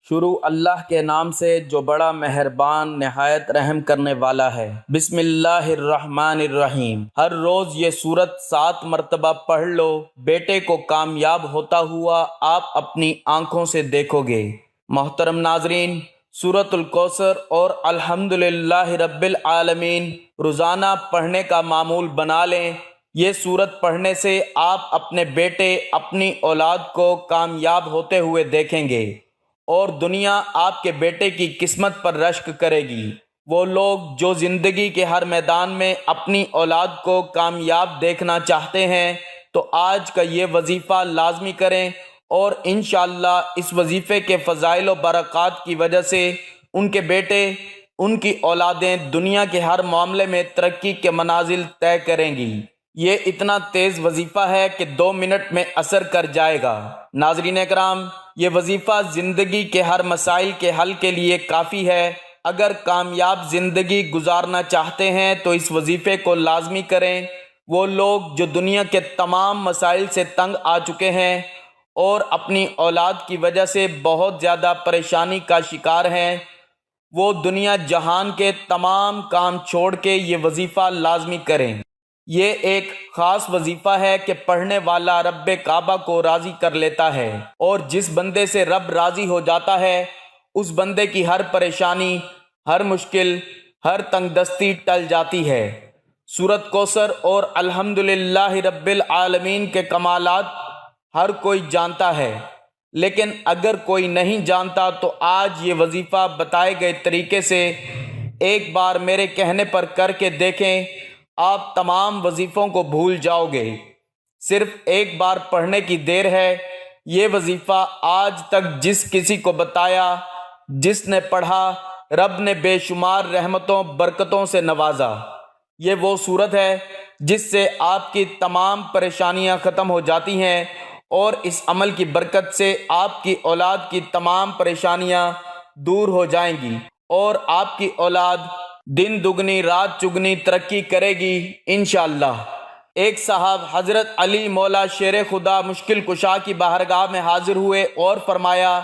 شروع اللہ کے نام سے جو بڑا مہربان نہایت رحم کرنے والا ہے۔ بسم اللہ الرحمن الرحیم۔ ہر روز یہ سورت 7 مرتبہ پڑھ لو، بیٹے کو کامیاب ہوتا ہوا آپ اپنی آنکھوں سے دیکھو گے۔ محترم ناظرین، سورۃ الکوثر اور الحمدللہ رب العالمین روزانہ پڑھنے کا معمول بنا لیں۔ یہ سورت پڑھنے سے آپ اپنے بیٹے، اپنی اولاد کو کامیاب ہوتے ہوئے دیکھیں گے اور دنیا آپ کے بیٹے کی قسمت پر رشک کرے گی۔ وہ لوگ جو زندگی کے ہر میدان میں اپنی اولاد کو کامیاب دیکھنا چاہتے ہیں تو آج کا یہ وظیفہ لازمی کریں، اور انشاءاللہ اس وظیفے کے فضائل و برکات کی وجہ سے ان کے بیٹے، ان کی اولادیں دنیا کے ہر معاملے میں ترقی کے منازل طے کریں گی۔ یہ اتنا تیز وظیفہ ہے کہ 2 منٹ میں اثر کر جائے گا۔ ناظرین اکرام، یہ وظیفہ زندگی کے ہر مسائل کے حل کے لیے کافی ہے۔ اگر کامیاب زندگی گزارنا چاہتے ہیں تو اس وظیفے کو لازمی کریں۔ وہ لوگ جو دنیا کے تمام مسائل سے تنگ آ چکے ہیں اور اپنی اولاد کی وجہ سے بہت زیادہ پریشانی کا شکار ہیں، وہ دنیا جہان کے تمام کام چھوڑ کے یہ وظیفہ لازمی کریں۔ یہ ایک خاص وظیفہ ہے کہ پڑھنے والا رب کعبہ کو راضی کر لیتا ہے، اور جس بندے سے رب راضی ہو جاتا ہے اس بندے کی ہر پریشانی، ہر مشکل، ہر تنگ دستی ٹل جاتی ہے۔ سورۃ کوثر اور الحمدللہ رب العالمین کے کمالات ہر کوئی جانتا ہے، لیکن اگر کوئی نہیں جانتا تو آج یہ وظیفہ بتائے گئے طریقے سے ایک بار میرے کہنے پر کر کے دیکھیں، آپ تمام وظیفوں کو بھول جاؤ گے۔ صرف ایک بار پڑھنے کی دیر ہے۔ یہ وظیفہ آج تک جس کسی کو بتایا، جس نے پڑھا، رب نے بے شمار رحمتوں برکتوں سے نوازا۔ یہ وہ صورت ہے جس سے آپ کی تمام پریشانیاں ختم ہو جاتی ہیں، اور اس عمل کی برکت سے آپ کی اولاد کی تمام پریشانیاں دور ہو جائیں گی، اور آپ کی اولاد دن دگنی رات چگنی ترقی کرے گی انشاءاللہ۔ ایک صاحب حضرت علی مولا شیر خدا مشکل کشا کی بارگاہ میں حاضر ہوئے اور فرمایا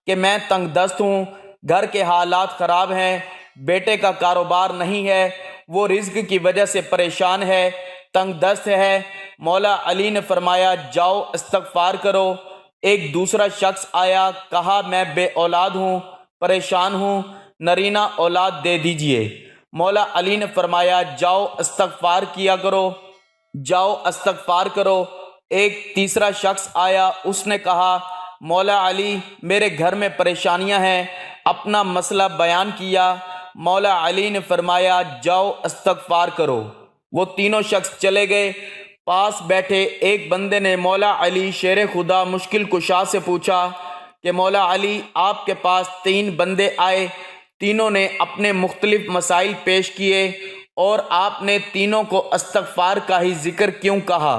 کہ میں تنگ دست ہوں، گھر کے حالات خراب ہیں، بیٹے کا کاروبار نہیں ہے، وہ رزق کی وجہ سے پریشان ہے، تنگ دست ہے۔ مولا علی نے فرمایا جاؤ استغفار کرو۔ ایک دوسرا شخص آیا، کہا میں بے اولاد ہوں، پریشان ہوں، نرینہ اولاد دے دیجئے۔ مولا علی نے فرمایا جاؤ استغفار کیا کرو، جاؤ استغفار کرو۔ ایک تیسرا شخص آیا، اس نے کہا مولا علی میرے گھر میں پریشانیاں ہیں، اپنا مسئلہ بیان کیا۔ مولا علی نے فرمایا جاؤ استغفار کرو۔ وہ تینوں شخص چلے گئے۔ پاس بیٹھے ایک بندے نے مولا علی شیر خدا مشکل کشا سے پوچھا کہ مولا علی آپ کے پاس 3 بندے آئے، تینوں نے اپنے مختلف مسائل پیش کیے، اور آپ نے تینوں کو استغفار کا ہی ذکر کیوں کہا؟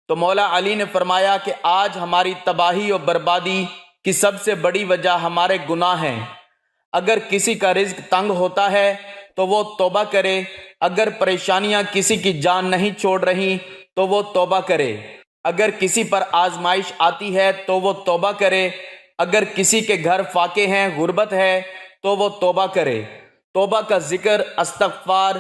تو مولا علی نے فرمایا کہ آج ہماری تباہی اور بربادی کی سب سے بڑی وجہ ہمارے گناہ ہیں۔ اگر کسی کا رزق تنگ ہوتا ہے تو وہ توبہ کرے، اگر پریشانیاں کسی کی جان نہیں چھوڑ رہی تو وہ توبہ کرے، اگر کسی پر آزمائش آتی ہے تو وہ توبہ کرے، اگر کسی کے گھر فاقے ہیں، غربت ہے تو وہ توبہ کرے۔ توبہ کا ذکر، استغفار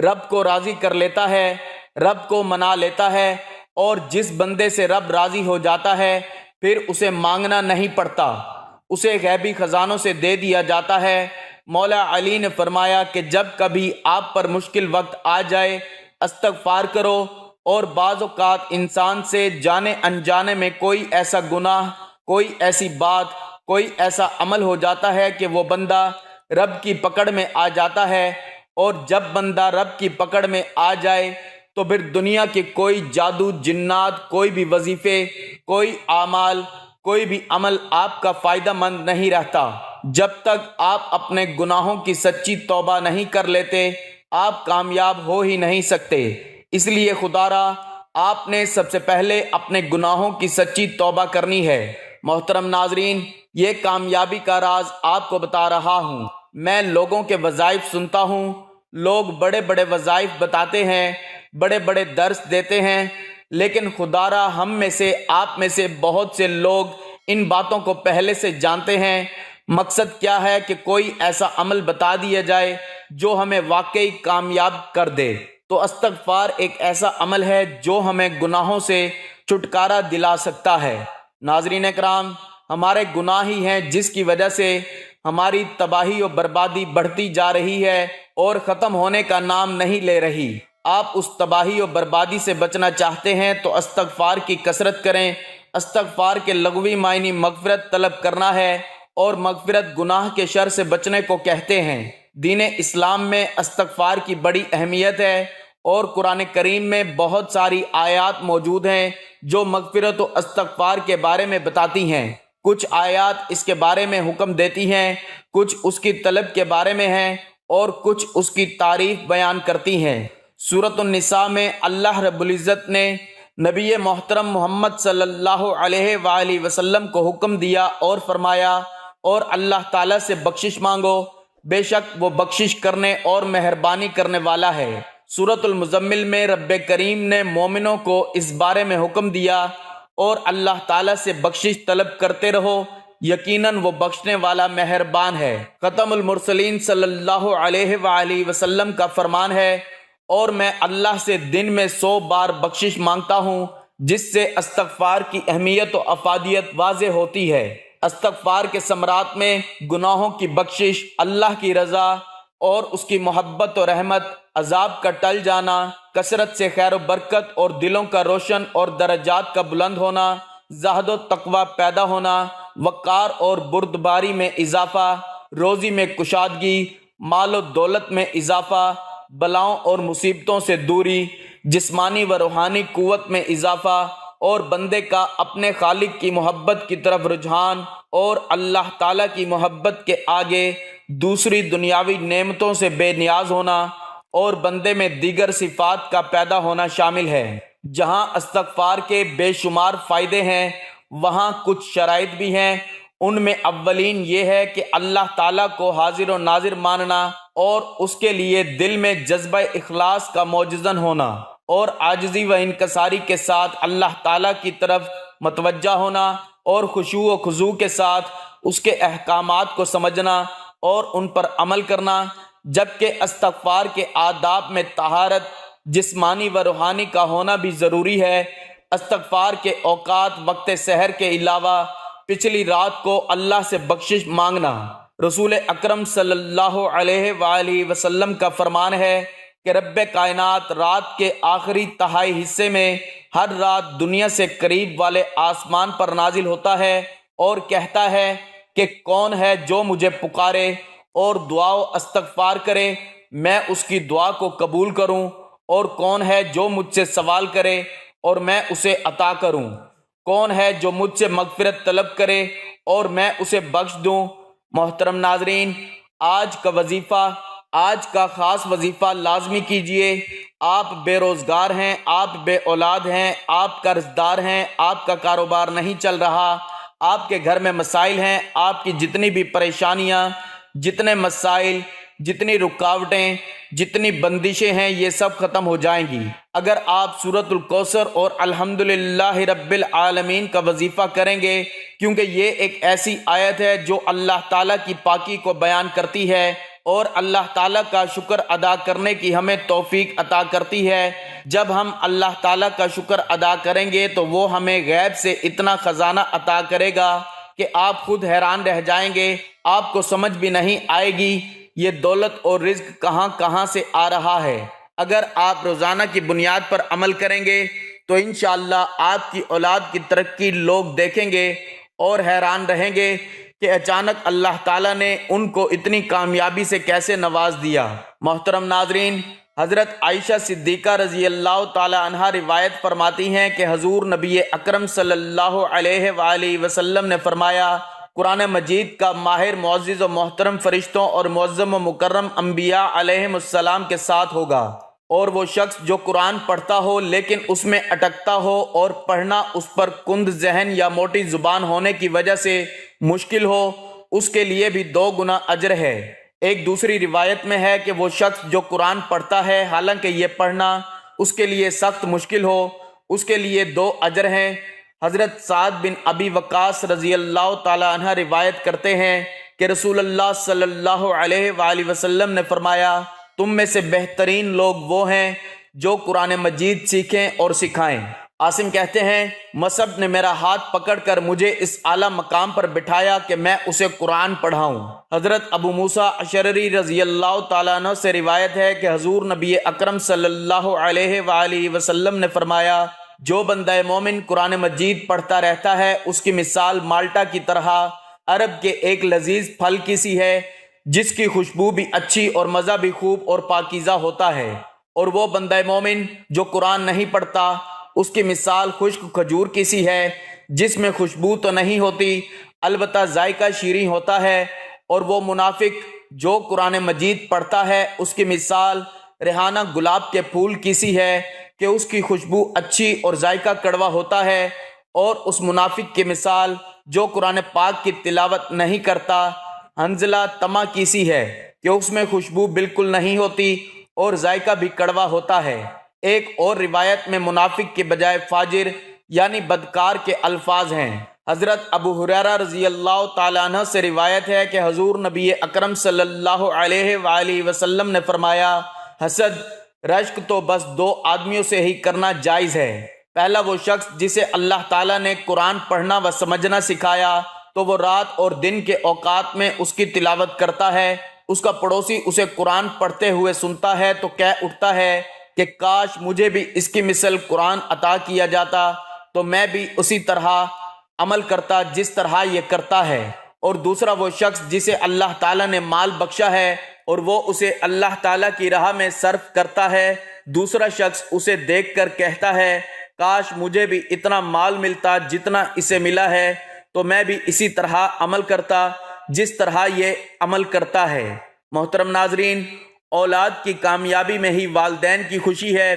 رب کو راضی کر لیتا ہے، رب کو منا لیتا ہے، اور جس بندے سے رب راضی ہو جاتا ہے پھر اسے مانگنا نہیں پڑتا، اسے غیبی خزانوں سے دے دیا جاتا ہے۔ مولا علی نے فرمایا کہ جب کبھی آپ پر مشکل وقت آ جائے استغفار کرو، اور بعض اوقات انسان سے جانے انجانے میں کوئی ایسا گناہ، کوئی ایسی بات، کوئی ایسا عمل ہو جاتا ہے کہ وہ بندہ رب کی پکڑ میں آ جاتا ہے، اور جب بندہ رب کی پکڑ میں آ جائے تو پھر دنیا کے کوئی جادو جنات، کوئی بھی وظیفے، کوئی اعمال، کوئی بھی عمل آپ کا فائدہ مند نہیں رہتا۔ جب تک آپ اپنے گناہوں کی سچی توبہ نہیں کر لیتے آپ کامیاب ہو ہی نہیں سکتے۔ اس لیے خدا را آپ نے سب سے پہلے اپنے گناہوں کی سچی توبہ کرنی ہے۔ محترم ناظرین، یہ کامیابی کا راز آپ کو بتا رہا ہوں۔ میں لوگوں کے وظائف سنتا ہوں، لوگ بڑے بڑے وظائف بتاتے ہیں، بڑے بڑے درس دیتے ہیں، لیکن خدا را ہم میں سے، آپ میں سے بہت سے لوگ ان باتوں کو پہلے سے جانتے ہیں مقصد کیا ہے کہ کوئی ایسا عمل بتا دیا جائے جو ہمیں واقعی کامیاب کر دے۔ تو استغفار ایک ایسا عمل ہے جو ہمیں گناہوں سے چھٹکارا دلا سکتا ہے۔ ناظرین اکرام، ہمارے گناہ ہی ہیں جس کی وجہ سے ہماری تباہی و بربادی بڑھتی جا رہی ہے اور ختم ہونے کا نام نہیں لے رہی۔ آپ اس تباہی و بربادی سے بچنا چاہتے ہیں تو استغفار کی کثرت کریں۔ استغفار کے لغوی معنی مغفرت طلب کرنا ہے، اور مغفرت گناہ کے شر سے بچنے کو کہتے ہیں۔ دین اسلام میں استغفار کی بڑی اہمیت ہے، اور قرآن کریم میں بہت ساری آیات موجود ہیں جو مغفرت و استغفار کے بارے میں بتاتی ہیں۔ کچھ آیات اس کے بارے میں حکم دیتی ہیں، کچھ اس کی طلب کے بارے میں ہیں، اور کچھ اس کی تعریف بیان کرتی ہیں۔ سورۃ النساء میں اللہ رب العزت نے نبی محترم محمد صلی اللہ علیہ وآلہ وسلم کو حکم دیا اور فرمایا، اور اللہ تعالیٰ سے بخشش مانگو، بے شک وہ بخشش کرنے اور مہربانی کرنے والا ہے۔ سورۃ المزمل میں رب کریم نے مومنوں کو اس بارے میں حکم دیا، اور اللہ تعالیٰ سے بخشش طلب کرتے رہو، یقیناً وہ بخشنے والا مہربان ہے۔ ختم المرسلین صلی اللہ علیہ وآلہ وسلم کا فرمان ہے، اور میں اللہ سے دن میں 100 بار بخشش مانگتا ہوں، جس سے استغفار کی اہمیت و افادیت واضح ہوتی ہے۔ استغفار کے ثمرات میں گناہوں کی بخشش، اللہ کی رضا اور اس کی محبت و رحمت، عذاب کا ٹل جانا، کثرت سے خیر و برکت اور دلوں کا روشن اور درجات کا بلند ہونا، زہد و تقوی پیدا ہونا، وقار اور بردباری میں اضافہ، روزی میں کشادگی، مال و دولت میں اضافہ، بلاؤں اور مصیبتوں سے دوری، جسمانی و روحانی قوت میں اضافہ، اور بندے کا اپنے خالق کی محبت کی طرف رجحان، اور اللہ تعالیٰ کی محبت کے آگے دوسری دنیاوی نعمتوں سے بے نیاز ہونا، اور بندے میں دیگر صفات کا پیدا ہونا شامل ہے۔ جہاں استغفار کے بے شمار فائدے ہیں، وہاں کچھ شرائط بھی ہیں۔ ان میں اولین یہ ہے کہ اللہ تعالیٰ کو حاضر و ناظر ماننا، اور اس کے لیے دل میں جذبہ اخلاص کا موجزن ہونا، اور عاجزی و انکساری کے ساتھ اللہ تعالیٰ کی طرف متوجہ ہونا، اور خشوع و خضوع کے ساتھ اس کے احکامات کو سمجھنا اور ان پر عمل کرنا۔ جبکہ استغفار کے آداب میں طہارت، جسمانی و روحانی کا ہونا بھی ضروری ہے۔ استغفار کے اوقات وقت سحر کے علاوہ پچھلی رات کو اللہ سے بخشش مانگنا۔ رسول اکرم صلی اللہ علیہ وآلہ وسلم کا فرمان ہے کہ رب کائنات رات کے آخری تہائی حصے میں ہر رات دنیا سے قریب والے آسمان پر نازل ہوتا ہے، اور کہتا ہے کہ کون ہے جو مجھے پکارے اور دعا و استغفار کرے، میں اس کی دعا کو قبول کروں، اور کون ہے جو مجھ سے سوال کرے اور میں اسے عطا کروں، کون ہے جو مجھ سے مغفرت طلب کرے اور میں اسے بخش دوں۔ محترم ناظرین، آج کا خاص وظیفہ لازمی کیجئے۔ آپ بے روزگار ہیں، آپ بے اولاد ہیں، آپ قرض دار ہیں، آپ کا کاروبار نہیں چل رہا، آپ کے گھر میں مسائل ہیں، آپ کی جتنی بھی پریشانیاں، جتنے مسائل، جتنی رکاوٹیں، جتنی بندشیں ہیں، یہ سب ختم ہو جائیں گی اگر آپ سورۃ الکوثر اور الحمدللہ رب العالمین کا وظیفہ کریں گے، کیونکہ یہ ایک ایسی آیت ہے جو اللہ تعالیٰ کی پاکی کو بیان کرتی ہے اور اللہ تعالیٰ کا شکر ادا کرنے کی ہمیں توفیق عطا کرتی ہے۔ جب ہم اللہ تعالیٰ کا شکر ادا کریں گے تو وہ ہمیں غیب سے اتنا خزانہ عطا کرے گا کہ آپ خود حیران رہ جائیں گے، آپ کو سمجھ بھی نہیں آئے گی یہ دولت اور رزق کہاں کہاں سے آ رہا ہے۔ اگر آپ روزانہ کی بنیاد پر عمل کریں گے تو انشاءاللہ آپ کی اولاد کی ترقی لوگ دیکھیں گے اور حیران رہیں گے کہ اچانک اللہ تعالیٰ نے ان کو اتنی کامیابی سے کیسے نواز دیا۔ محترم ناظرین، حضرت عائشہ صدیقہ رضی اللہ تعالی عنہا روایت فرماتی ہیں کہ حضور نبی اکرم صلی اللہ علیہ وآلہ وسلم نے فرمایا، قرآن مجید کا ماہر معزز و محترم فرشتوں اور معظم و مکرم انبیاء علیہم السلام کے ساتھ ہوگا، اور وہ شخص جو قرآن پڑھتا ہو لیکن اس میں اٹکتا ہو اور پڑھنا اس پر کند ذہن یا موٹی زبان ہونے کی وجہ سے مشکل ہو، اس کے لیے بھی 2 گنا اجر ہے۔ ایک دوسری روایت میں ہے کہ وہ شخص جو قرآن پڑھتا ہے حالانکہ یہ پڑھنا اس کے لیے سخت مشکل ہو، اس کے لیے 2 اجر ہیں۔ حضرت سعد بن ابی وقاص رضی اللہ تعالی عنہ روایت کرتے ہیں کہ رسول اللہ صلی اللہ علیہ وآلہ وسلم نے فرمایا تم میں سے بہترین لوگ وہ ہیں جو قرآن مجید سیکھیں اور سکھائیں۔ عاصم کہتے ہیں مصعب نے میرا ہاتھ پکڑ کر مجھے اس اعلیٰ مقام پر بٹھایا کہ میں اسے قرآن پڑھاؤں۔ حضرت ابو موسیٰ اشعری رضی اللہ تعالیٰ عنہ سے روایت ہے کہ حضور نبی اکرم صلی اللہ علیہ وآلہ وسلم نے فرمایا جو بندہ مومن قرآن مجید پڑھتا رہتا ہے اس کی مثال مالٹا کی طرح عرب کے ایک لذیذ پھل کی سی ہے جس کی خوشبو بھی اچھی اور مزہ بھی خوب اور پاکیزہ ہوتا ہے، اور وہ بندہ مومن جو قرآن نہیں پڑھتا اس کی مثال خشک کھجور کی سی ہے جس میں خوشبو تو نہیں ہوتی البتہ ذائقہ شیریں ہوتا ہے، اور وہ منافق جو قرآن مجید پڑھتا ہے اس کی مثال ریحانہ گلاب کے پھول کی سی ہے کہ اس کی خوشبو اچھی اور ذائقہ کڑوا ہوتا ہے، اور اس منافق کی مثال جو قرآن پاک کی تلاوت نہیں کرتا حنظلہ تما کی سی ہے کہ اس میں خوشبو بالکل نہیں ہوتی اور ذائقہ بھی کڑوا ہوتا ہے۔ ایک اور روایت میں منافق کے بجائے فاجر یعنی بدکار کے الفاظ ہیں۔ حضرت ابو ہریرہ رضی اللہ تعالیٰ عنہ سے روایت ہے کہ حضور نبی اکرم صلی اللہ علیہ وآلہ وسلم نے فرمایا حسد رشک تو بس دو آدمیوں سے ہی کرنا جائز ہے، پہلا وہ شخص جسے اللہ تعالیٰ نے قرآن پڑھنا و سمجھنا سکھایا تو وہ رات اور دن کے اوقات میں اس کی تلاوت کرتا ہے، اس کا پڑوسی اسے قرآن پڑھتے ہوئے سنتا ہے تو کہہ اٹھتا ہے کہ کاش مجھے بھی اس کی مثل قرآن عطا کیا جاتا تو میں بھی اسی طرح عمل کرتا جس طرح یہ کرتا ہے۔ اور دوسرا وہ شخص جسے اللہ تعالیٰ نے مال بخشا ہے اور وہ اسے اللہ تعالیٰ کی راہ میں صرف کرتا ہے، دوسرا شخص اسے دیکھ کر کہتا ہے کاش مجھے بھی اتنا مال ملتا جتنا اسے ملا ہے تو میں بھی اسی طرح عمل کرتا جس طرح یہ عمل کرتا ہے۔ محترم ناظرین، اولاد کی کامیابی میں ہی والدین کی خوشی ہے۔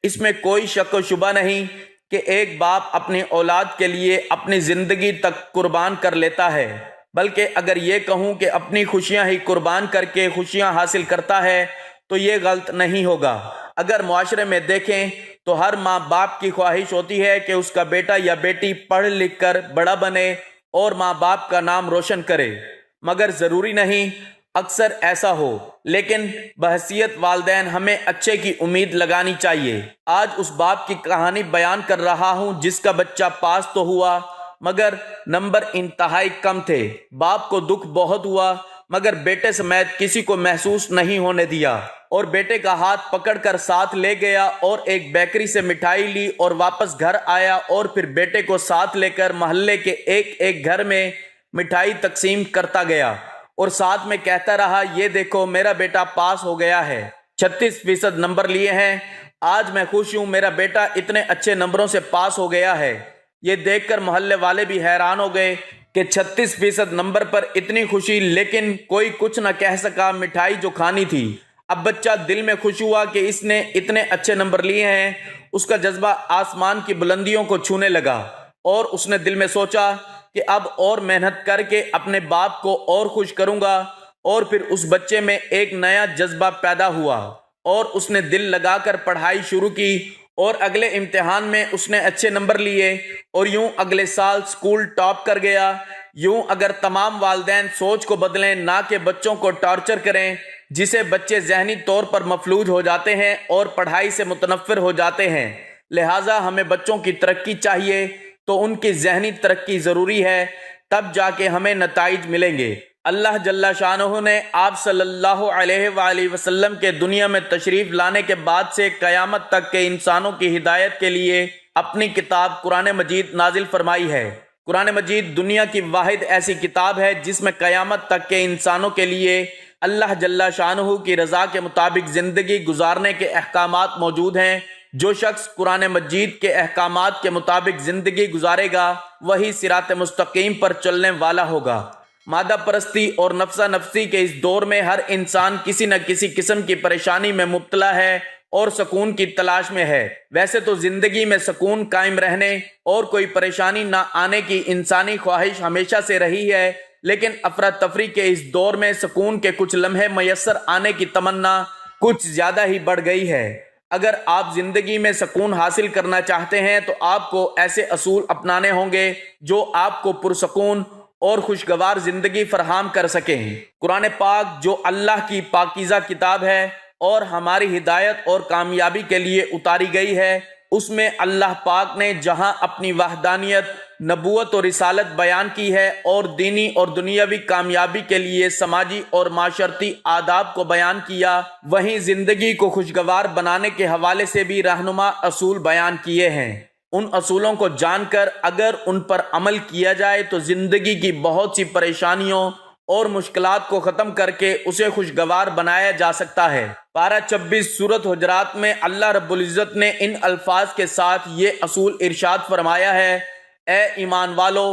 اس میں کوئی شک و شبہ نہیں کہ ایک باپ اپنی اولاد کے لیے اپنی زندگی تک قربان کر لیتا ہے، بلکہ اگر یہ کہوں کہ اپنی خوشیاں ہی قربان کر کے خوشیاں حاصل کرتا ہے تو یہ غلط نہیں ہوگا۔ اگر معاشرے میں دیکھیں تو ہر ماں باپ کی خواہش ہوتی ہے کہ اس کا بیٹا یا بیٹی پڑھ لکھ کر بڑا بنے اور ماں باپ کا نام روشن کرے، مگر ضروری نہیں اکثر ایسا ہو، لیکن بحیثیت والدین ہمیں اچھے کی امید لگانی چاہیے۔ آج اس باپ کی کہانی بیان کر رہا ہوں جس کا بچہ پاس تو ہوا مگر نمبر انتہائی کم تھے۔ باپ کو دکھ بہت ہوا مگر بیٹے سمیت کسی کو محسوس نہیں ہونے دیا، اور بیٹے کا ہاتھ پکڑ کر ساتھ لے گیا اور ایک بیکری سے مٹھائی لی اور واپس گھر آیا، اور پھر بیٹے کو ساتھ لے کر محلے کے ایک ایک گھر میں مٹھائی تقسیم کرتا گیا اور ساتھ میں کہتا رہا یہ دیکھو میرا بیٹا پاس ہو گیا ہے، 36% نمبر لیے ہیں، آج میں خوش ہوں میرا بیٹا اتنے اچھے نمبروں سے پاس ہو گیا ہے۔ یہ دیکھ کر محلے والے بھی حیران ہو گئے کہ 36% نمبر پر اتنی خوشی، لیکن کوئی کچھ نہ کہہ سکا مٹھائی جو کھانی تھی۔ اب بچہ دل میں خوش ہوا کہ اس نے اتنے اچھے نمبر لیے ہیں، اس کا جذبہ آسمان کی بلندیوں کو چھونے لگا، اور اس نے دل میں سوچا کہ اب اور محنت کر کے اپنے باپ کو اور خوش کروں گا، اور پھر اس بچے میں ایک نیا جذبہ پیدا ہوا اور اس نے دل لگا کر پڑھائی شروع کی، اور اگلے امتحان میں اس نے اچھے نمبر لیے اور یوں اگلے سال سکول ٹاپ کر گیا۔ یوں اگر تمام والدین سوچ کو بدلیں، نہ کہ بچوں کو ٹارچر کریں، جسے بچے ذہنی طور پر مفلوج ہو جاتے ہیں اور پڑھائی سے متنفر ہو جاتے ہیں، لہٰذا ہمیں بچوں کی ترقی چاہیے تو ان کی ذہنی ترقی ضروری ہے، تب جا کے ہمیں نتائج ملیں گے۔ اللہ جل شانہ نے آپ صلی اللہ علیہ وآلہ وسلم کے دنیا میں تشریف لانے کے بعد سے قیامت تک کے انسانوں کی ہدایت کے لیے اپنی کتاب قرآن مجید نازل فرمائی ہے۔ قرآن مجید دنیا کی واحد ایسی کتاب ہے جس میں قیامت تک کے انسانوں کے لیے اللہ جل شانہ کی رضا کے مطابق زندگی گزارنے کے احکامات موجود ہیں۔ جو شخص قرآن مجید کے احکامات کے مطابق زندگی گزارے گا وہی صراط مستقیم پر چلنے والا ہوگا۔ مادہ پرستی اور نفسہ نفسی کے اس دور میں ہر انسان کسی نہ کسی قسم کی پریشانی میں مبتلا ہے اور سکون کی تلاش میں ہے۔ ویسے تو زندگی میں سکون قائم رہنے اور کوئی پریشانی نہ آنے کی انسانی خواہش ہمیشہ سے رہی ہے، لیکن افراتفری کے اس دور میں سکون کے کچھ لمحے میسر آنے کی تمنا کچھ زیادہ ہی بڑھ گئی ہے۔ اگر آپ زندگی میں سکون حاصل کرنا چاہتے ہیں تو آپ کو ایسے اصول اپنانے ہوں گے جو آپ کو پرسکون اور خوشگوار زندگی فراہم کر سکیں۔ قرآن پاک جو اللہ کی پاکیزہ کتاب ہے اور ہماری ہدایت اور کامیابی کے لیے اتاری گئی ہے، اس میں اللہ پاک نے جہاں اپنی وحدانیت، نبوت اور رسالت بیان کی ہے اور دینی اور دنیاوی کامیابی کے لیے سماجی اور معاشرتی آداب کو بیان کیا، وہیں زندگی کو خوشگوار بنانے کے حوالے سے بھی رہنما اصول بیان کیے ہیں۔ ان اصولوں کو جان کر اگر ان پر عمل کیا جائے تو زندگی کی بہت سی پریشانیوں اور مشکلات کو ختم کر کے اسے خوشگوار بنایا جا سکتا ہے۔ پارہ 26 سورۃ حجرات میں اللہ رب العزت نے ان الفاظ کے ساتھ یہ اصول ارشاد فرمایا ہے: اے ایمان والو،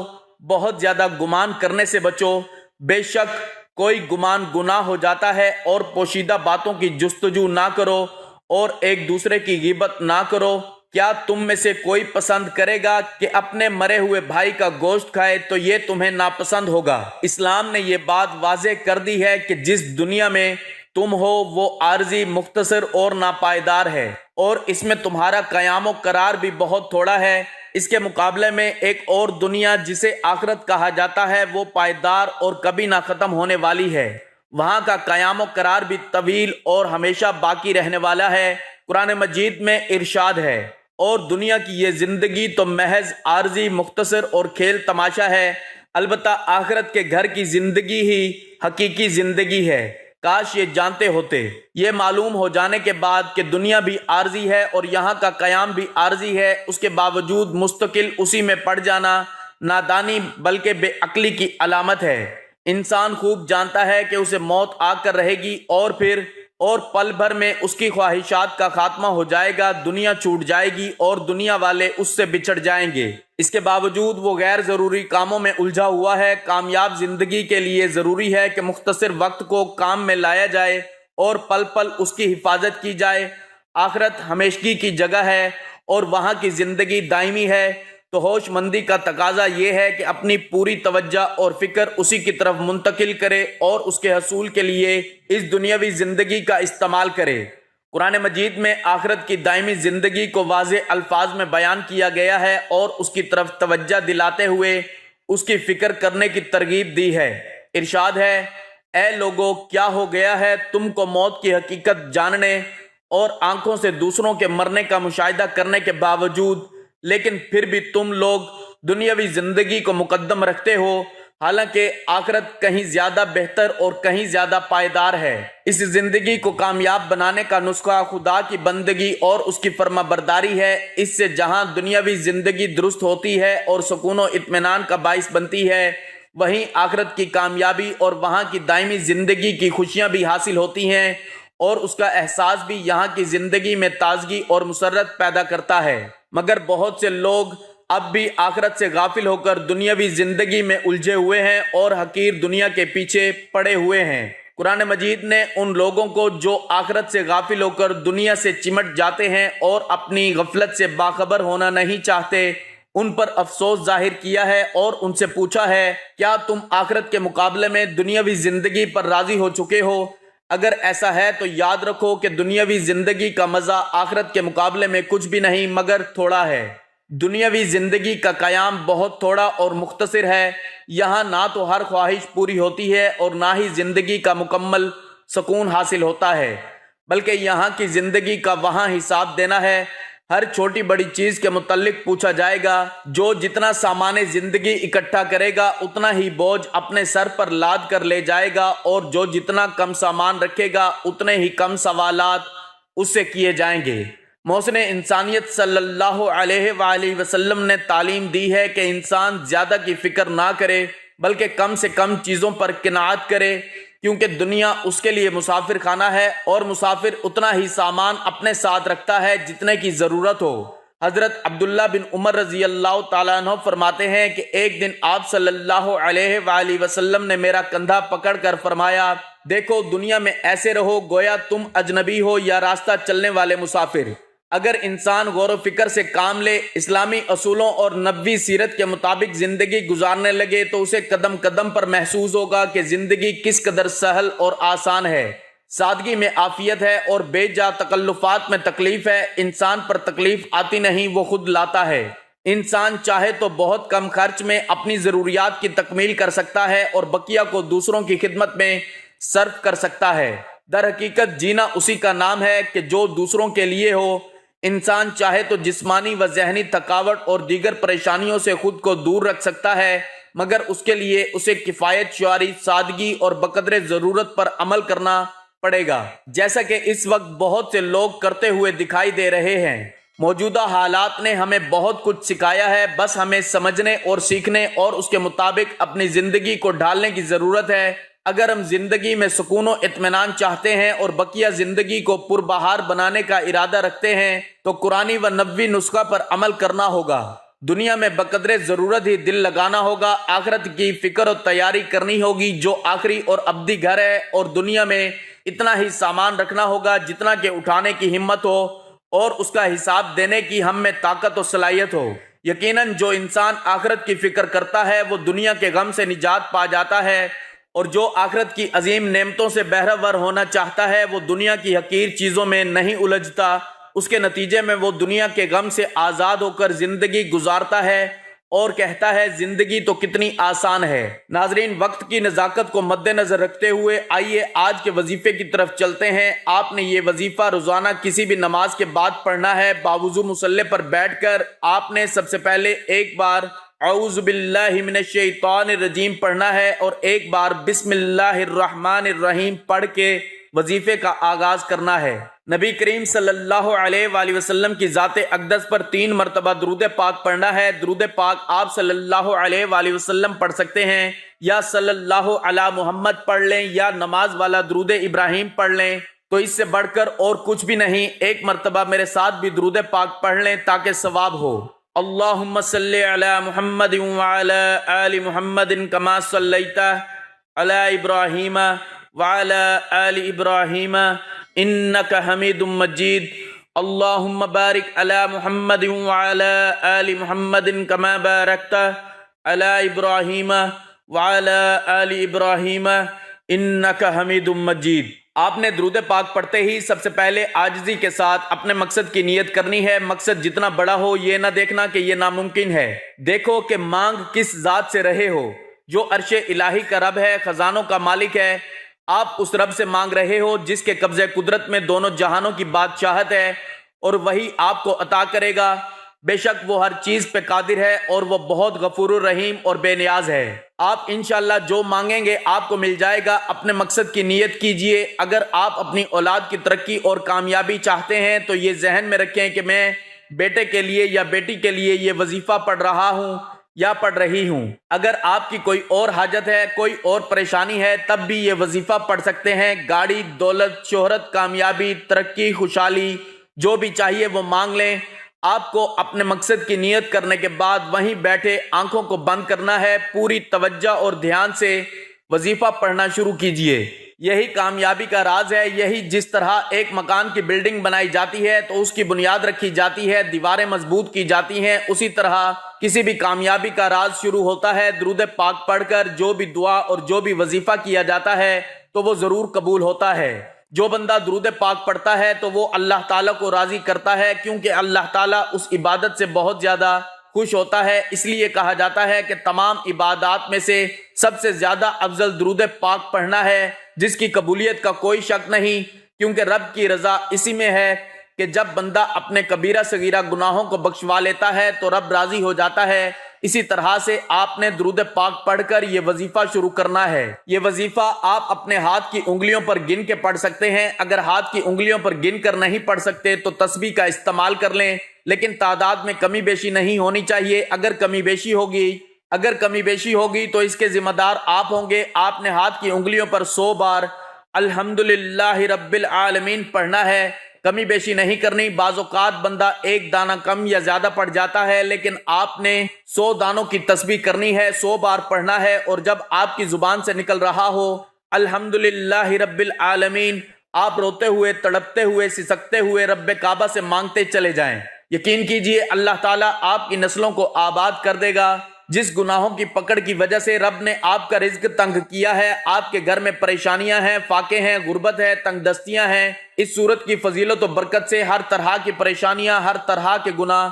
بہت زیادہ گمان کرنے سے بچو، بے شک کوئی گمان گناہ ہو جاتا ہے، اور پوشیدہ باتوں کی جستجو نہ کرو اور ایک دوسرے کی غیبت نہ کرو۔ کیا تم میں سے کوئی پسند کرے گا کہ اپنے مرے ہوئے بھائی کا گوشت کھائے تو یہ تمہیں ناپسند ہوگا۔ اسلام نے یہ بات واضح کر دی ہے کہ جس دنیا میں تم ہو وہ عارضی، مختصر اور ناپائیدار ہے، اور اس میں تمہارا قیام و قرار بھی بہت تھوڑا ہے۔ اس کے مقابلے میں ایک اور دنیا جسے آخرت کہا جاتا ہے وہ پائیدار اور کبھی نہ ختم ہونے والی ہے۔ وہاں کا قیام و قرار بھی طویل اور ہمیشہ باقی رہنے والا ہے۔ قرآن مجید میں ارشاد ہے: اور دنیا کی یہ زندگی تو محض عارضی، مختصر اور کھیل تماشا ہے، البتہ آخرت کے گھر کی زندگی ہی حقیقی زندگی ہے۔ کاش یہ جانتے ہوتے۔ یہ معلوم ہو جانے کے بعد کہ دنیا بھی عارضی ہے اور یہاں کا قیام بھی عارضی ہے، اس کے باوجود مستقل اسی میں پڑ جانا نادانی بلکہ بے عقلی کی علامت ہے۔ انسان خوب جانتا ہے کہ اسے موت آ کر رہے گی اور پل بھر میں اس کی خواہشات کا خاتمہ ہو جائے گا، دنیا چھوٹ جائے گی اور دنیا والے اس سے بچھڑ جائیں گے۔ اس کے باوجود وہ غیر ضروری کاموں میں الجھا ہوا ہے۔ کامیاب زندگی کے لیے ضروری ہے کہ مختصر وقت کو کام میں لایا جائے اور پل پل اس کی حفاظت کی جائے۔ آخرت ہمیشگی کی جگہ ہے اور وہاں کی زندگی دائمی ہے، تو ہوش مندی کا تقاضا یہ ہے کہ اپنی پوری توجہ اور فکر اسی کی طرف منتقل کرے اور اس کے حصول کے لیے اس دنیاوی زندگی کا استعمال کرے۔ قرآن مجید میں آخرت کی دائمی زندگی کو واضح الفاظ میں بیان کیا گیا ہے اور اس کی طرف توجہ دلاتے ہوئے اس کی فکر کرنے کی ترغیب دی ہے۔ ارشاد ہے: اے لوگو، کیا ہو گیا ہے تم کو موت کی حقیقت جاننے اور آنکھوں سے دوسروں کے مرنے کا مشاہدہ کرنے کے باوجود، لیکن پھر بھی تم لوگ دنیاوی زندگی کو مقدم رکھتے ہو، حالانکہ آخرت کہیں زیادہ بہتر اور کہیں زیادہ پائیدار ہے۔ اس زندگی کو کامیاب بنانے کا نسخہ خدا کی بندگی اور اس کی فرما برداری ہے۔ اس سے جہاں دنیاوی زندگی درست ہوتی ہے اور سکون و اطمینان کا باعث بنتی ہے، وہیں آخرت کی کامیابی اور وہاں کی دائمی زندگی کی خوشیاں بھی حاصل ہوتی ہیں، اور اس کا احساس بھی یہاں کی زندگی میں تازگی اور مسرت پیدا کرتا ہے۔ مگر بہت سے لوگ اب بھی آخرت سے غافل ہو کر دنیاوی زندگی میں الجھے ہوئے ہیں اور حقیر دنیا کے پیچھے پڑے ہوئے ہیں۔ قرآن مجید نے ان لوگوں کو جو آخرت سے غافل ہو کر دنیا سے چمٹ جاتے ہیں اور اپنی غفلت سے باخبر ہونا نہیں چاہتے، ان پر افسوس ظاہر کیا ہے اور ان سے پوچھا ہے: کیا تم آخرت کے مقابلے میں دنیاوی زندگی پر راضی ہو چکے ہو؟ اگر ایسا ہے تو یاد رکھو کہ دنیاوی زندگی کا مزہ آخرت کے مقابلے میں کچھ بھی نہیں مگر تھوڑا ہے۔ دنیاوی زندگی کا قیام بہت تھوڑا اور مختصر ہے۔ یہاں نہ تو ہر خواہش پوری ہوتی ہے اور نہ ہی زندگی کا مکمل سکون حاصل ہوتا ہے، بلکہ یہاں کی زندگی کا وہاں حساب دینا ہے۔ ہر چھوٹی بڑی چیز کے متعلق پوچھا جائے گا۔ جو جتنا سامان زندگی اکٹھا کرے گا اتنا ہی بوجھ اپنے سر پر لاد کر لے جائے گا، اور جو جتنا کم سامان رکھے گا اتنے ہی کم سوالات اس سے کیے جائیں گے۔ محسن انسانیت صلی اللہ علیہ وآلہ وسلم نے تعلیم دی ہے کہ انسان زیادہ کی فکر نہ کرے بلکہ کم سے کم چیزوں پر قناعت کرے، کیونکہ دنیا اس کے لیے مسافر خانہ ہے اور مسافر اتنا ہی سامان اپنے ساتھ رکھتا ہے جتنے کی ضرورت ہو۔ حضرت عبداللہ بن عمر رضی اللہ تعالیٰ عنہ فرماتے ہیں کہ ایک دن آپ صلی اللہ علیہ وآلہ وسلم نے میرا کندھا پکڑ کر فرمایا: دیکھو، دنیا میں ایسے رہو گویا تم اجنبی ہو یا راستہ چلنے والے مسافر۔ اگر انسان غور و فکر سے کام لے، اسلامی اصولوں اور نبوی سیرت کے مطابق زندگی گزارنے لگے، تو اسے قدم قدم پر محسوس ہوگا کہ زندگی کس قدر سہل اور آسان ہے۔ سادگی میں عافیت ہے اور بے جا تکلفات میں تکلیف ہے۔ انسان پر تکلیف آتی نہیں، وہ خود لاتا ہے۔ انسان چاہے تو بہت کم خرچ میں اپنی ضروریات کی تکمیل کر سکتا ہے اور بقیہ کو دوسروں کی خدمت میں صرف کر سکتا ہے۔ در حقیقت جینا اسی کا نام ہے کہ جو دوسروں کے لیے ہو۔ انسان چاہے تو جسمانی و ذہنی تھکاوٹ اور دیگر پریشانیوں سے خود کو دور رکھ سکتا ہے، مگر اس کے لیے اسے کفایت شعاری، سادگی اور بقدر ضرورت پر عمل کرنا پڑے گا، جیسا کہ اس وقت بہت سے لوگ کرتے ہوئے دکھائی دے رہے ہیں۔ موجودہ حالات نے ہمیں بہت کچھ سکھایا ہے، بس ہمیں سمجھنے اور سیکھنے اور اس کے مطابق اپنی زندگی کو ڈھالنے کی ضرورت ہے۔ اگر ہم زندگی میں سکون و اطمینان چاہتے ہیں اور بقیہ زندگی کو پربہار بنانے کا ارادہ رکھتے ہیں تو قرآنی و نبوی نسخہ پر عمل کرنا ہوگا۔ دنیا میں بقدر ضرورت ہی دل لگانا ہوگا، آخرت کی فکر و تیاری کرنی ہوگی جو آخری اور ابدی گھر ہے، اور دنیا میں اتنا ہی سامان رکھنا ہوگا جتنا کہ اٹھانے کی ہمت ہو اور اس کا حساب دینے کی ہم میں طاقت و صلاحیت ہو۔ یقیناً جو انسان آخرت کی فکر کرتا ہے وہ دنیا کے غم سے نجات پا جاتا ہے، اور جو آخرت کی عظیم نعمتوں سے بہرہ ور ہونا چاہتا ہے وہ دنیا کی حقیر چیزوں میں نہیں الجھتا۔ اس کے نتیجے میں وہ دنیا کے غم سے آزاد ہو کر زندگی گزارتا ہے اور کہتا ہے زندگی تو کتنی آسان ہے۔ ناظرین، وقت کی نزاکت کو مد نظر رکھتے ہوئے آئیے آج کے وظیفے کی طرف چلتے ہیں۔ آپ نے یہ وظیفہ روزانہ کسی بھی نماز کے بعد پڑھنا ہے۔ باوضو مصلی پر بیٹھ کر آپ نے سب سے پہلے ایک بار اعوذ باللہ من الشیطان الرجیم پڑھنا ہے اور ایک بار بسم اللہ الرحمن الرحیم پڑھ کے وظیفے کا آغاز کرنا ہے۔ نبی کریم صلی اللہ علیہ وآلہ وسلم کی ذات اقدس پر 3 مرتبہ درود پاک پڑھنا ہے۔ درود پاک آپ صلی اللہ علیہ وآلہ وسلم پڑھ سکتے ہیں، یا صلی اللہ علی محمد پڑھ لیں، یا نماز والا درود ابراہیم پڑھ لیں، تو اس سے بڑھ کر اور کچھ بھی نہیں۔ ایک مرتبہ میرے ساتھ بھی درود پاک پڑھ لیں تاکہ ثواب ہو۔ اللہم صلی علی محمد وعلی آل محمد کما صلیت علی ابراہیم وعلی آل ابراہیم انک حمید مجید۔ اللہم بارک علی محمد وعلی آل محمد کما بارکت علی ابراہیم وعلی آل ابراہیم انک حمید مجید۔ آپ نے درود پاک پڑھتے ہی سب سے پہلے عاجزی کے ساتھ اپنے مقصد کی نیت کرنی ہے۔ مقصد جتنا بڑا ہو یہ نہ دیکھنا کہ یہ ناممکن ہے، دیکھو کہ مانگ کس ذات سے رہے ہو۔ جو عرش الہی کا رب ہے، خزانوں کا مالک ہے، آپ اس رب سے مانگ رہے ہو جس کے قبضہ قدرت میں دونوں جہانوں کی بادشاہت ہے، اور وہی آپ کو عطا کرے گا۔ بے شک وہ ہر چیز پہ قادر ہے اور وہ بہت غفور الرحیم اور بے نیاز ہے۔ آپ انشاءاللہ جو مانگیں گے آپ کو مل جائے گا۔ اپنے مقصد کی نیت کیجئے۔ اگر آپ اپنی اولاد کی ترقی اور کامیابی چاہتے ہیں تو یہ ذہن میں رکھیں کہ میں بیٹے کے لیے یا بیٹی کے لیے یہ وظیفہ پڑھ رہا ہوں یا پڑھ رہی ہوں۔ اگر آپ کی کوئی اور حاجت ہے، کوئی اور پریشانی ہے، تب بھی یہ وظیفہ پڑھ سکتے ہیں۔ گاڑی، دولت، شہرت، کامیابی، ترقی، خوشحالی، جو بھی چاہیے وہ مانگ لیں۔ آپ کو اپنے مقصد کی نیت کرنے کے بعد وہیں بیٹھے آنکھوں کو بند کرنا ہے، پوری توجہ اور دھیان سے وظیفہ پڑھنا شروع کیجئے۔ یہی کامیابی کا راز ہے۔ یہی جس طرح ایک مکان کی بلڈنگ بنائی جاتی ہے تو اس کی بنیاد رکھی جاتی ہے، دیواریں مضبوط کی جاتی ہیں، اسی طرح کسی بھی کامیابی کا راز شروع ہوتا ہے درود پاک پڑھ کر۔ جو بھی دعا اور جو بھی وظیفہ کیا جاتا ہے تو وہ ضرور قبول ہوتا ہے۔ جو بندہ درود پاک پڑھتا ہے تو وہ اللہ تعالیٰ کو راضی کرتا ہے، کیونکہ اللہ تعالیٰ اس عبادت سے بہت زیادہ خوش ہوتا ہے۔ اس لیے کہا جاتا ہے کہ تمام عبادات میں سے سب سے زیادہ افضل درود پاک پڑھنا ہے، جس کی قبولیت کا کوئی شک نہیں، کیونکہ رب کی رضا اسی میں ہے کہ جب بندہ اپنے کبیرہ صغیرہ گناہوں کو بخشوا لیتا ہے تو رب راضی ہو جاتا ہے۔ اسی طرح سے آپ نے درود پاک پڑھ کر یہ وظیفہ شروع کرنا ہے۔ یہ وظیفہ آپ اپنے ہاتھ کی انگلیوں پر گن کے پڑھ سکتے ہیں۔ اگر ہاتھ کی انگلیوں پر گن کر نہیں پڑھ سکتے تو تسبیح کا استعمال کر لیں، لیکن تعداد میں کمی بیشی نہیں ہونی چاہیے۔ اگر کمی بیشی ہوگی تو اس کے ذمہ دار آپ ہوں گے۔ آپ نے ہاتھ کی انگلیوں پر 100 بار الحمدللہ رب العالمین پڑھنا ہے، کمی بیشی نہیں کرنی۔ بعض اوقات بندہ ایک دانہ کم یا زیادہ پڑھ جاتا ہے، لیکن آپ نے 100 دانوں کی تسبیح کرنی ہے، 100 بار پڑھنا ہے، اور جب آپ کی زبان سے نکل رہا ہو الحمدللہ رب العالمین، آپ روتے ہوئے، تڑپتے ہوئے، سسکتے ہوئے رب کعبہ سے مانگتے چلے جائیں۔ یقین کیجئے اللہ تعالیٰ آپ کی نسلوں کو آباد کر دے گا۔ جس گناہوں کی پکڑ کی وجہ سے رب نے آپ کا رزق تنگ کیا ہے، آپ کے گھر میں پریشانیاں ہیں، فاقے ہیں، غربت ہے، تنگ دستیاں ہیں، اس صورت کی فضیلت و برکت سے ہر طرح کی پریشانیاں، ہر طرح کے گناہ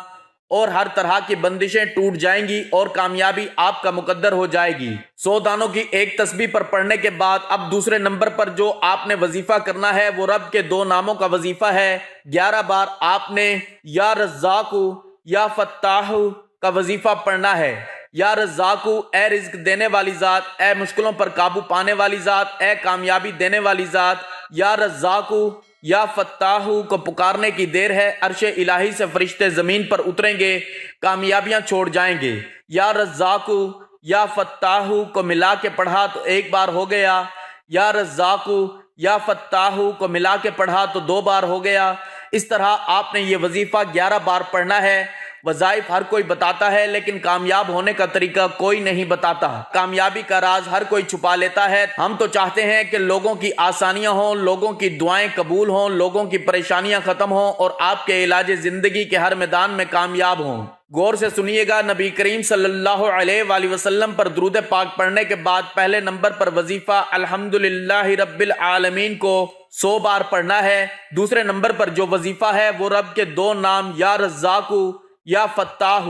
اور ہر طرح کی بندشیں ٹوٹ جائیں گی اور کامیابی آپ کا مقدر ہو جائے گی۔ 100 دانوں کی ایک تسبیح پر پڑھنے کے بعد اب دوسرے نمبر پر جو آپ نے وظیفہ کرنا ہے وہ رب کے 2 ناموں کا وظیفہ ہے۔ 11 بار آپ نے یا رزاق یا فتاح کا وظیفہ پڑھنا ہے۔ یا رزاق، اے رزق دینے والی ذات، اے مشکلوں پر قابو پانے والی ذات، اے کامیابی دینے والی ذات۔ یا رزاق یا فتاح کو پکارنے کی دیر ہے، عرش الہی سے فرشتے زمین پر اتریں گے، کامیابیاں چھوڑ جائیں گے۔ یا رزاق یا فتاح کو ملا کے پڑھا تو 1 بار ہو گیا، یا رزاق یا فتاح کو ملا کے پڑھا تو 2 بار ہو گیا۔ اس طرح آپ نے یہ وظیفہ 11 بار پڑھنا ہے۔ وظائف ہر کوئی بتاتا ہے لیکن کامیاب ہونے کا طریقہ کوئی نہیں بتاتا۔ کامیابی کا راز ہر کوئی چھپا لیتا ہے۔ ہم تو چاہتے ہیں کہ لوگوں کی آسانیاں ہوں، لوگوں کی دعائیں قبول ہوں، لوگوں کی پریشانیاں ختم ہوں اور آپ کے علاج زندگی کے ہر میدان میں کامیاب ہوں۔ غور سے سنیے گا، نبی کریم صلی اللہ علیہ وآلہ وسلم پر درود پاک پڑھنے کے بعد پہلے نمبر پر وظیفہ الحمدللہ رب العالمین کو 100 بار پڑھنا ہے۔ دوسرے نمبر پر جو وظیفہ ہے وہ رب کے 2 نام یا رزاق یا فتاح،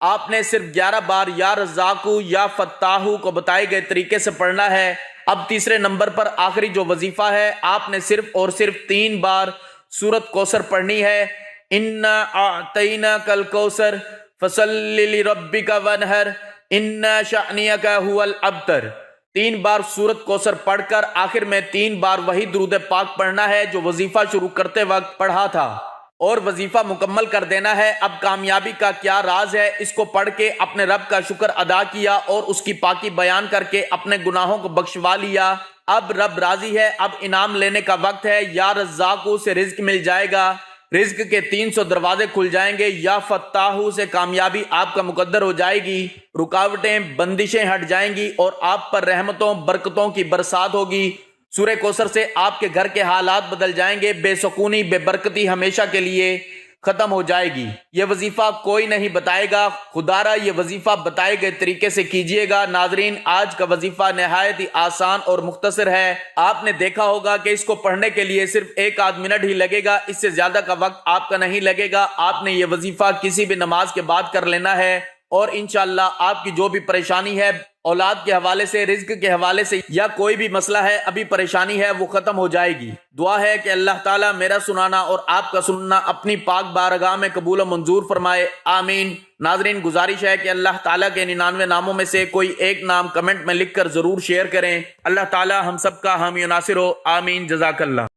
آپ نے صرف 11 بار یا رزاق یا فتاح کو بتائے گئے طریقے سے پڑھنا ہے۔ اب تیسرے نمبر پر آخری جو وظیفہ ہے، آپ نے صرف اور صرف 3 بار سورۃ کوثر پڑھنی ہے۔ انا اعطیناک الکوثر فصلی لربک وانحر ان شأنک ھو الابتر۔ 3 بار سورۃ کوثر پڑھ کر آخر میں 3 بار وہی درود پاک پڑھنا ہے جو وظیفہ شروع کرتے وقت پڑھا تھا، اور وظیفہ مکمل کر دینا ہے۔ اب کامیابی کا کیا راز ہے، اس کو پڑھ کے اپنے رب کا شکر ادا کیا اور اس کی پاکی بیان کر کے اپنے گناہوں کو بخشوا لیا۔ اب رب راضی ہے، اب انعام لینے کا وقت ہے۔ یا رزاق سے رزق مل جائے گا، رزق کے 300 دروازے کھل جائیں گے۔ یا فتاح سے کامیابی آپ کا مقدر ہو جائے گی، رکاوٹیں بندشیں ہٹ جائیں گی اور آپ پر رحمتوں برکتوں کی برسات ہوگی۔ سورہ کوثر سے آپ کے گھر کے حالات بدل جائیں گے، بے سکونی بے برکتی ہمیشہ کے لیے ختم ہو جائے گی۔ یہ وظیفہ کوئی نہیں بتائے گا، خدا را یہ وظیفہ بتائے گئے طریقے سے کیجئے گا۔ ناظرین، آج کا وظیفہ نہایت ہی آسان اور مختصر ہے۔ آپ نے دیکھا ہوگا کہ اس کو پڑھنے کے لیے صرف 1 منٹ ہی لگے گا، اس سے زیادہ کا وقت آپ کا نہیں لگے گا۔ آپ نے یہ وظیفہ کسی بھی نماز کے بعد کر لینا ہے اور انشاءاللہ آپ کی جو بھی پریشانی ہے، اولاد کے حوالے سے، رزق کے حوالے سے، یا کوئی بھی مسئلہ ہے، ابھی پریشانی ہے، وہ ختم ہو جائے گی۔ دعا ہے کہ اللہ تعالیٰ میرا سنانا اور آپ کا سننا اپنی پاک بارگاہ میں قبول و منظور فرمائے، آمین۔ ناظرین، گزارش ہے کہ اللہ تعالیٰ کے 99 ناموں میں سے کوئی ایک نام کمنٹ میں لکھ کر ضرور شیئر کریں۔ اللہ تعالیٰ ہم سب کا حامی و ناصر ہو، آمین، جزاک اللہ۔